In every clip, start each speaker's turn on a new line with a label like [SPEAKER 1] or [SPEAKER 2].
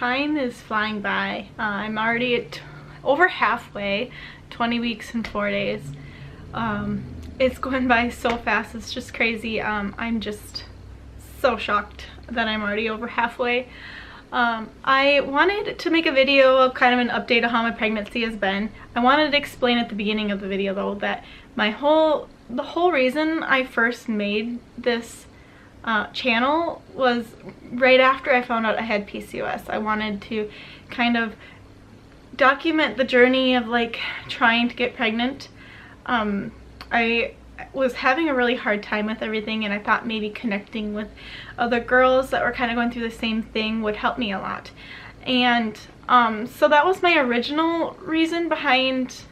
[SPEAKER 1] time is flying by. I'm already at over halfway, 20 weeks and 4 days. It's going by so fast, it's just crazy. I'm just so shocked that I'm already over halfway. I wanted to make a video of kind of an update of how my pregnancy has been. I wanted to explain at the beginning of the video though that the whole reason I first made this channel was right after I found out I had PCOS. I wanted to kind of document the journey of like trying to get pregnant. I was having a really hard time with everything, and I thought maybe connecting with other girls that were kind of going through the same thing would help me a lot. And so that was my original reason behind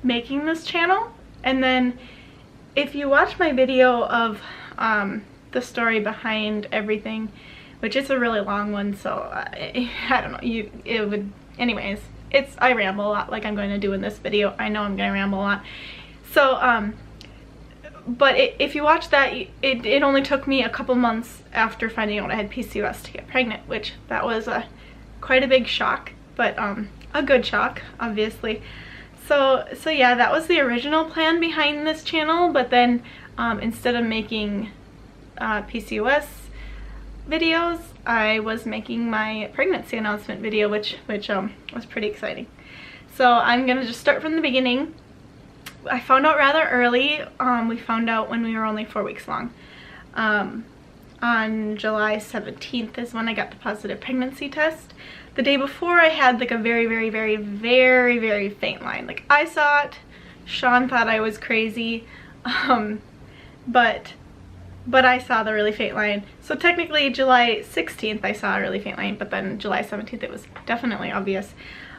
[SPEAKER 1] making this channel. And then if you watch my video of the story behind everything, which is a really long one, so I don't know, anyways, I ramble a lot like I'm going to do in this video. I know I'm going to ramble a lot. So, but if you watch that, it only took me a couple months after finding out I had PCOS to get pregnant, which that was quite a big shock, but a good shock, obviously. So yeah, that was the original plan behind this channel, but then instead of making PCOS videos, I was making my pregnancy announcement video, which was pretty exciting. So I'm gonna just start from the beginning. I found out rather early. We found out when we were only 4 weeks long. On July 17th is when I got the positive pregnancy test. The day before, I had like a very, very, very, very, very faint line. Like, I saw it. Sean thought I was crazy, but I saw the really faint line. So technically July 16th I saw a really faint line, but then July 17th it was definitely obvious.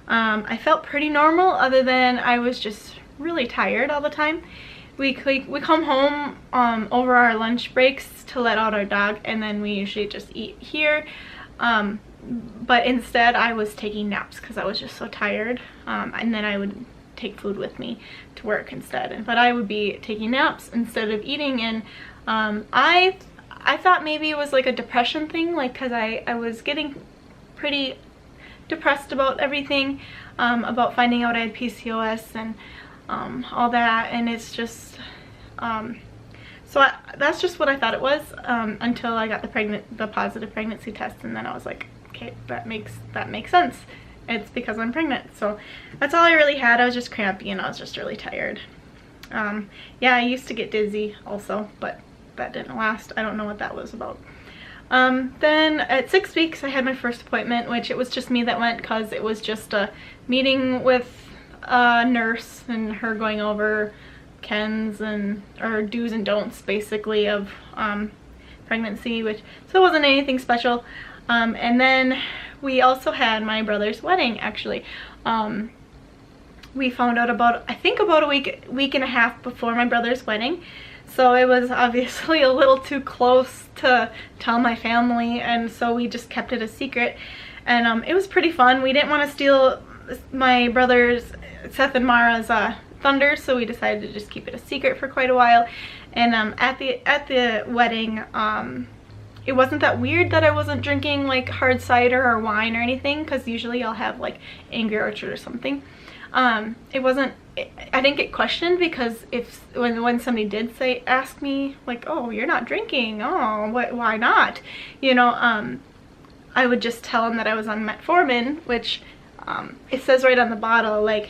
[SPEAKER 1] I felt pretty normal, other than I was just really tired all the time. We come home over our lunch breaks to let out our dog, and then we usually just eat here. But instead I was taking naps because I was just so tired, and then I would take food with me to work instead. But I would be taking naps instead of eating, and I thought maybe it was like a depression thing, like because I was getting pretty depressed about everything, about finding out I had PCOS and all that, and it's just that's just what I thought it was, until I got the positive pregnancy test, and then I was like, okay, that makes sense. It's because I'm pregnant. So that's all I really had. I was just crampy and I was just really tired. Yeah, I used to get dizzy also, but that didn't last. I don't know what that was about. Then at 6 weeks I had my first appointment, which it was just me that went because it was just a meeting with a nurse and her going over Ken's or do's and don'ts basically of pregnancy, so it wasn't anything special. And then we also had my brother's wedding, actually. We found out I think about a week and a half before my brother's wedding. So it was obviously a little too close to tell my family, and so we just kept it a secret. And it was pretty fun. We didn't want to steal my brothers, Seth and Mara's thunder, so we decided to just keep it a secret for quite a while. And at the wedding, it wasn't that weird that I wasn't drinking like hard cider or wine or anything, because usually I'll have like Angry Orchard or something. It wasn't, I didn't get questioned, because when somebody did ask me like, oh, you're not drinking, oh, why not, you know, I would just tell them that I was on metformin, which it says right on the bottle, like,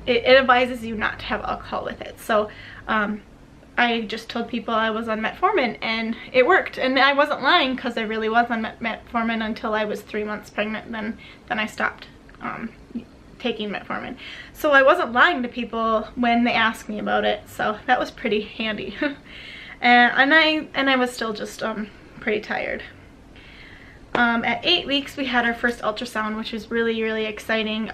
[SPEAKER 1] it advises you not to have alcohol with it. So I just told people I was on metformin, and it worked. And I wasn't lying, because I really was on metformin until I was 3 months pregnant. Then I stopped taking metformin. So I wasn't lying to people when they asked me about it. So that was pretty handy. and I was still just pretty tired. At 8 weeks we had our first ultrasound, which was really, really exciting.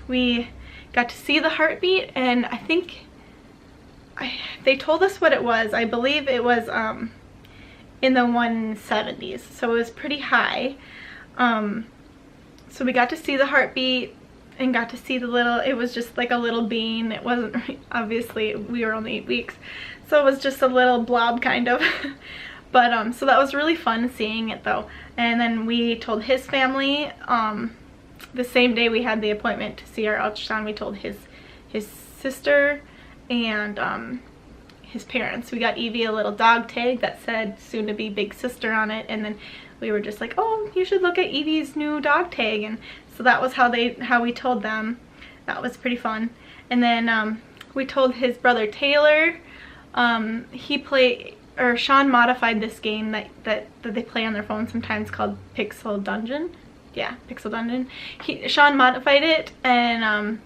[SPEAKER 1] We got to see the heartbeat, and I think they told us what it was. I believe it was in the 170s, so it was pretty high. So we got to see the heartbeat and got to see it was just like a little bean. It wasn't, obviously we were only 8 weeks, So it was just a little blob kind of. But so that was really fun seeing it though. And then we told his family, the same day we had the appointment to see our ultrasound, we told his sister and his parents. We got Evie a little dog tag that said soon to be big sister on it, and then we were just like, oh, you should look at Evie's new dog tag. And so that was how we told them. That was pretty fun. And then we told his brother Taylor. Sean modified this game that they play on their phone sometimes called Pixel Dungeon. Yeah, Pixel Dungeon. Sean modified it, and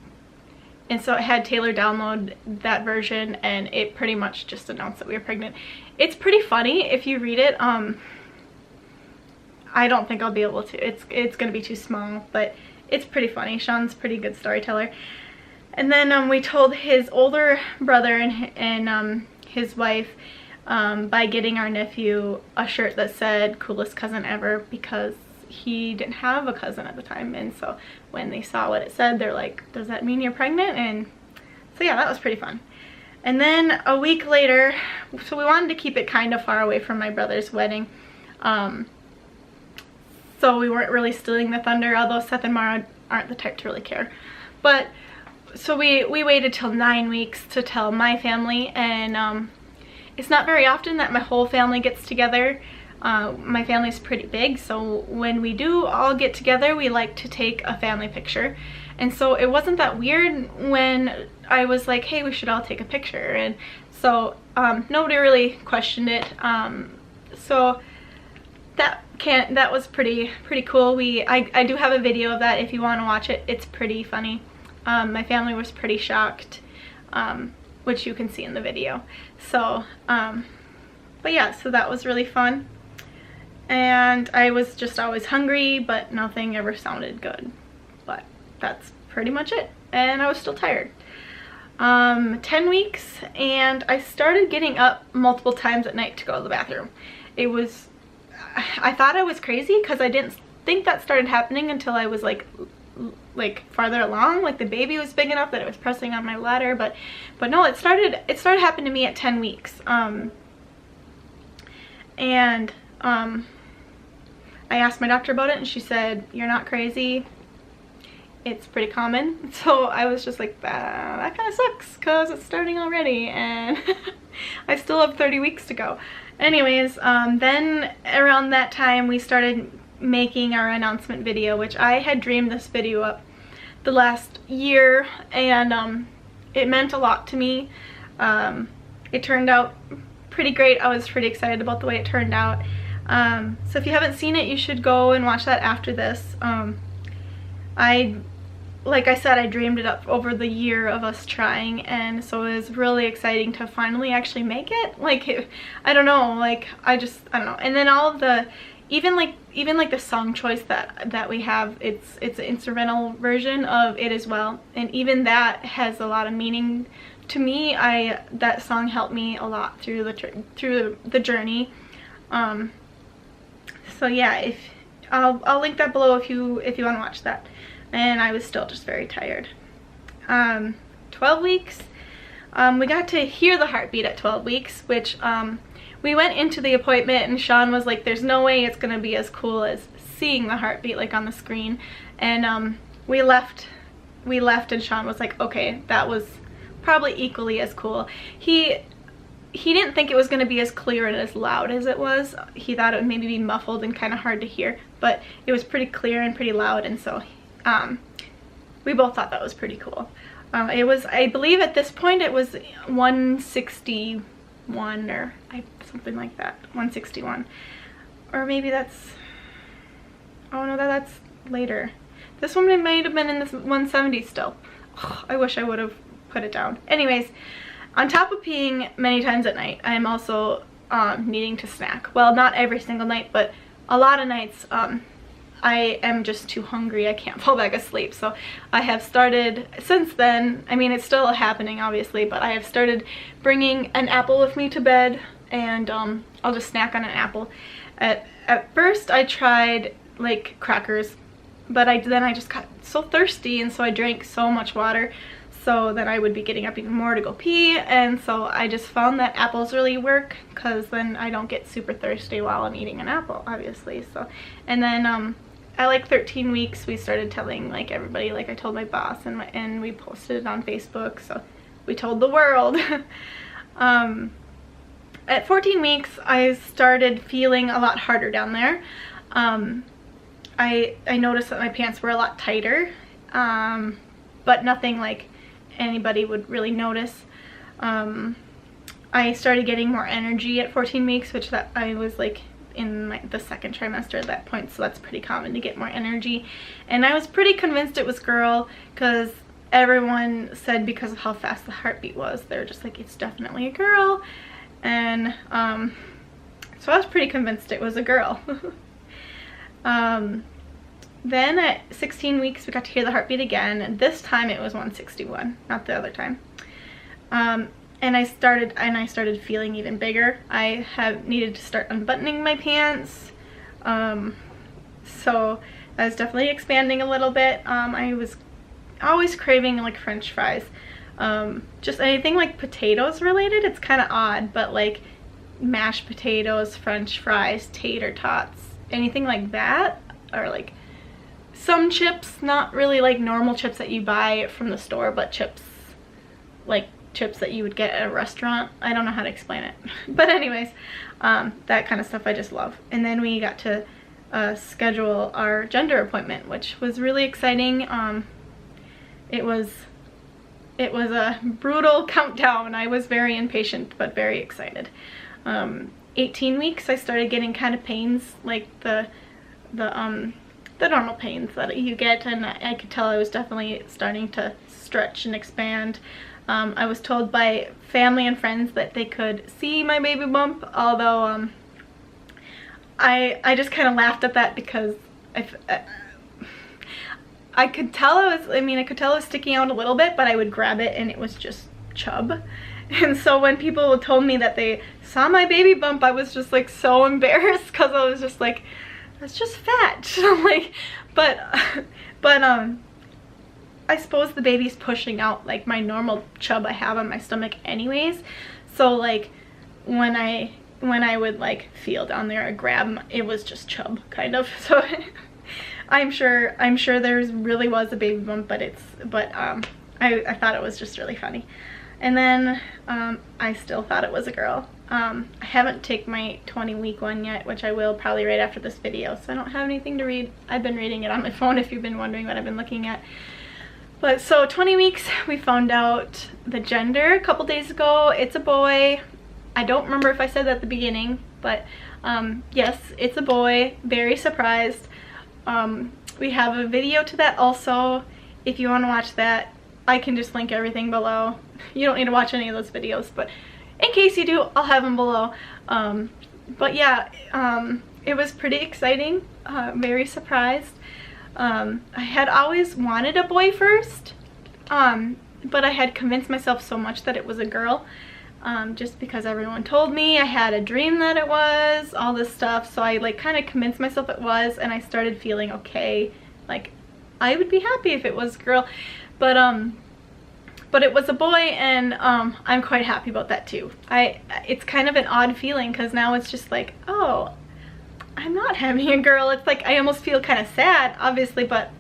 [SPEAKER 1] so it had Taylor download that version, and it pretty much just announced that we were pregnant. It's pretty funny if you read it. I don't think I'll be able to. It's gonna be too small, but it's pretty funny. Sean's a pretty good storyteller. And then we told his older brother and his wife by getting our nephew a shirt that said "coolest cousin ever," because he didn't have a cousin at the time. And so when they saw what it said, they're like, does that mean you're pregnant? And so yeah, that was pretty fun. And then a week later, so we wanted to keep it kind of far away from my brother's wedding, so we weren't really stealing the thunder, although Seth and Mara aren't the type to really care. But so we waited till 9 weeks to tell my family, and it's not very often that my whole family gets together. My family's pretty big, so when we do all get together, we like to take a family picture. And so it wasn't that weird when I was like, hey, we should all take a picture. And so nobody really questioned it. So that was pretty cool. I do have a video of that if you want to watch it. It's pretty funny. My family was pretty shocked, which you can see in the video. So but yeah, so that was really fun. And I was just always hungry, but nothing ever sounded good. But that's pretty much it. And I was still tired. 10 weeks, and I started getting up multiple times at night to go to the bathroom. I thought I was crazy because I didn't think that started happening until I was like farther along, like the baby was big enough that it was pressing on my bladder. But no, it started happening to me at 10 weeks. I asked my doctor about it, and she said, you're not crazy, it's pretty common. So I was just like, that kind of sucks because it's starting already, and I still have 30 weeks to go. Anyways, then around that time we started making our announcement video, which I had dreamed this video up the last year, and it meant a lot to me. It turned out pretty great. I was pretty excited about the way it turned out. So if you haven't seen it, you should go and watch that after this. Like I said, I dreamed it up over the year of us trying, and so it was really exciting to finally actually make it. I don't know, I don't know. And then all of the, even like the song choice that we have, it's an instrumental version of it as well, and even that has a lot of meaning to me. That song helped me a lot through the journey. So yeah, I'll link that below if you want to watch that. And I was still just very tired. 12 weeks, we got to hear the heartbeat at 12 weeks, which we went into the appointment and Sean was like, there's no way it's gonna be as cool as seeing the heartbeat like on the screen. And we left and Sean was like, okay, that was probably equally as cool. He didn't think it was going to be as clear and as loud as it was. He thought it would maybe be muffled and kind of hard to hear, but it was pretty clear and pretty loud, and so we both thought that was pretty cool. It was, I believe at this point it was 161 or something like that, 161. Or maybe that's, oh no, that's later. This one might have been in this 170 still. Oh, I wish I would have put it down. Anyways, on top of peeing many times at night, I am also needing to snack. Well, not every single night, but a lot of nights I am just too hungry. I can't fall back asleep. So I have started, since then, I mean, it's still happening obviously, but I have started bringing an apple with me to bed, and I'll just snack on an apple. At first I tried like crackers, but then I just got so thirsty, and so I drank so much water. so then I would be getting up even more to go pee, and so I just found that apples really work, because then I don't get super thirsty while I'm eating an apple, obviously. So, and then at like 13 weeks we started telling like everybody, like I told my boss, and we posted it on Facebook, so we told the world. At 14 weeks I started feeling a lot harder down there. I noticed that my pants were a lot tighter, but nothing like anybody would really notice. I started getting more energy at 14 weeks, which that I was like in the second trimester at that point, so that's pretty common to get more energy. And I was pretty convinced it was girl, because everyone said, because of how fast the heartbeat was, they're just like, it's definitely a girl. And so I was pretty convinced it was a girl. Then at 16 weeks we got to hear the heartbeat again, and this time it was 161, not the other time. And I started feeling even bigger. I have needed to start unbuttoning my pants, so I was definitely expanding a little bit. I was always craving like French fries, just anything like potatoes related. It's kind of odd, but like mashed potatoes, French fries, tater tots, anything like that, or like some chips, not really like normal chips that you buy from the store, but chips like chips that you would get at a restaurant. I don't know how to explain it. But anyways, that kind of stuff I just love. And then we got to schedule our gender appointment, which was really exciting. It was a brutal countdown. I was very impatient but very excited. 18 weeks I started getting kind of pains, like the normal pains that you get, and I could tell I was definitely starting to stretch and expand. I was told by family and friends that they could see my baby bump, although I just kind of laughed at that, because I could tell I could tell it was sticking out a little bit, but I would grab it and it was just chub. And so when people told me that they saw my baby bump, I was just like so embarrassed, because I was just like, that's just fat. Like, but I suppose the baby's pushing out like my normal chub I have on my stomach anyways. So like when I would like feel down there or grab, it was just chub kind of. So I'm sure there really was a baby bump, but I thought it was just really funny. And then I still thought it was a girl. I haven't taken my 20-week one yet, which I will probably right after this video, so I don't have anything to read. I've been reading it on my phone if you've been wondering what I've been looking at. But so 20 weeks, we found out the gender a couple days ago. It's a boy. I don't remember if I said that at the beginning, but yes, it's a boy. Very surprised. We have a video to that also. If you want to watch that, I can just link everything below. You don't need to watch any of those videos, but in case you do, I'll have them below. But yeah, it was pretty exciting. Very surprised. I had always wanted a boy first, but I had convinced myself so much that it was a girl, just because everyone told me. I had a dream that it was, all this stuff, so I like kind of convinced myself it was, and I started feeling okay, like I would be happy if it was a girl. But it was a boy, and I'm quite happy about that too. It's kind of an odd feeling, because now it's just like, oh, I'm not having a girl. It's like I almost feel kind of sad, obviously, but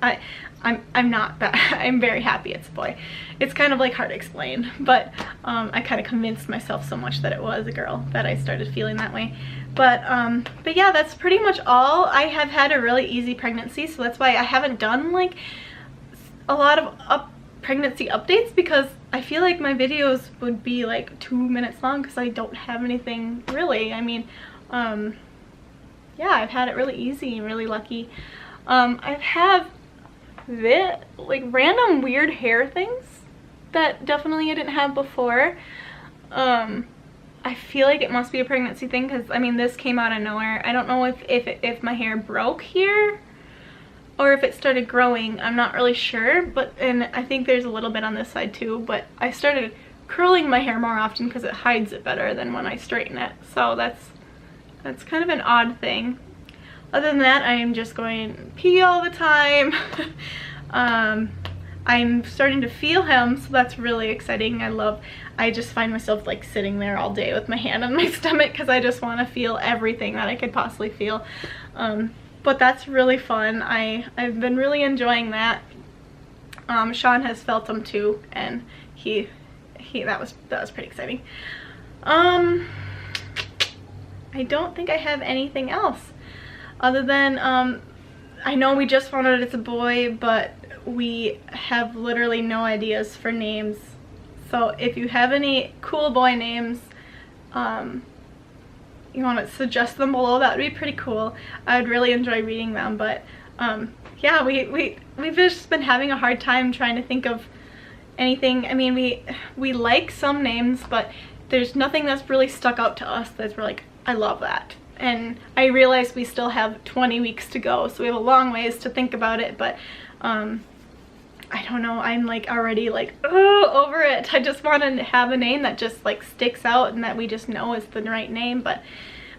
[SPEAKER 1] I'm not that. I'm very happy it's a boy. It's kind of like hard to explain, but I kind of convinced myself so much that it was a girl that I started feeling that way. But yeah, that's pretty much all. I have had a really easy pregnancy, so that's why I haven't done like a lot of pregnancy updates, because I feel like my videos would be like 2 minutes long, because I don't have anything really. I mean, yeah, I've had it really easy and really lucky. I've had like random weird hair things that definitely I didn't have before. I feel like it must be a pregnancy thing, because I mean this came out of nowhere. I don't know if my hair broke here or if it started growing. I'm not really sure, and I think there's a little bit on this side too, but I started curling my hair more often because it hides it better than when I straighten it. So that's kind of an odd thing. Other than that, I am just going to pee all the time. I'm starting to feel him, so that's really exciting. I just find myself like sitting there all day with my hand on my stomach because I just want to feel everything that I could possibly feel. But that's really fun. I've been really enjoying that. Sean has felt them too, and that was pretty exciting. I don't think I have anything else other than I know we just found out it's a boy, but we have literally no ideas for names. So if you have any cool boy names, you want to suggest them below, that would be pretty cool. I'd really enjoy reading them. But yeah, we've just been having a hard time trying to think of anything. I mean, we like some names, but there's nothing that's really stuck out to us that's we're like, I love that. And I realize we still have 20 weeks to go, so we have a long ways to think about it. But I don't know, I'm like already like, oh, over it. I just want to have a name that just like sticks out and that we just know is the right name. But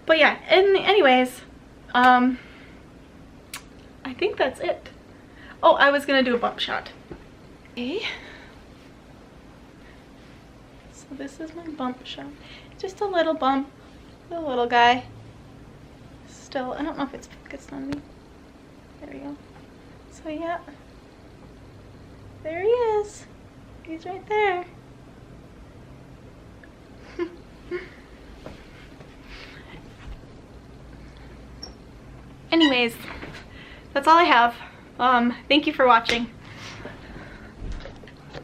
[SPEAKER 1] yeah, and anyways, I think that's it. Oh, I was gonna do a bump shot. Okay. So this is my bump shot. Just a little bump, the little guy. Still, I don't know if it's focused on me. There we go. So yeah. There he is. He's right there. Anyways, that's all I have. Thank you for watching.